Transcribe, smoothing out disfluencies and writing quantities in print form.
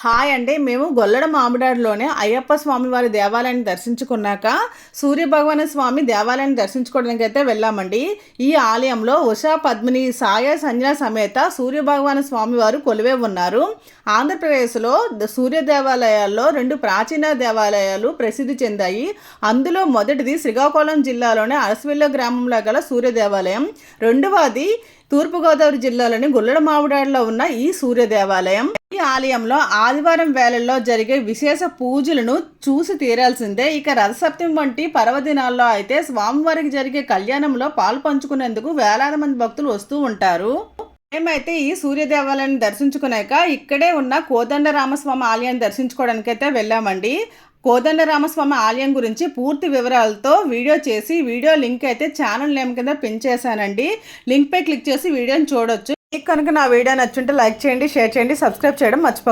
Hi అండి. మేము గొల్లడ మామిడాడులోనే అయ్యప్ప స్వామి వారి దేవాలయాన్ని దర్శించుకున్నాక సూర్యభగవాన స్వామి దేవాలయాన్ని దర్శించుకోవడానికి అయితే వెళ్ళామండి. ఈ ఆలయంలో ఉషా పద్మిని సాయ సంజ్ఞ సమేత సూర్యభగవాన స్వామి వారు కొలువే ఉన్నారు. ఆంధ్రప్రదేశ్లో సూర్య దేవాలయాల్లో 2 ప్రాచీన దేవాలయాలు ప్రసిద్ధి చెందాయి. అందులో మొదటిది శ్రీకాకుళం జిల్లాలోని అరసవిల్ల గ్రామంలో గల సూర్య దేవాలయం. రెండవది తూర్పుగోదావరి జిల్లాలోని గొల్లడ మామిడాడులో ఉన్న ఈ సూర్య దేవాలయం. ఈ ఆలయంలో ఆదివారం వేళల్లో జరిగే విశేష పూజలను చూసి తీరాల్సిందే. ఇక రథసప్తమి వంటి పర్వదినాల్లో అయితే స్వామివారికి జరిగే కళ్యాణంలో పాలు పంచుకునేందుకు వేలాది మంది భక్తులు వస్తూ ఉంటారు. మేమైతే ఈ సూర్య దేవాలయాన్ని దర్శించుకున్నాక ఇక్కడే ఉన్న కోదండరామస్వామి ఆలయాన్ని దర్శించుకోవడానికి అయితే వెళ్ళామండి. కోదండరామస్వామి ఆలయం గురించి పూర్తి వివరాలతో వీడియో చేసి వీడియో లింక్ అయితే ఛానల్ నేమ్ కింద పిన్ చేశానండి. లింక్ పై క్లిక్ చేసి వీడియోని చూడొచ్చు. మీకు కనుక నా వీడియో నచ్చుంటే లైక్ చేయండి, షేర్ చేయండి, సబ్స్క్రైబ్ చేయడం మర్చిపోకండి.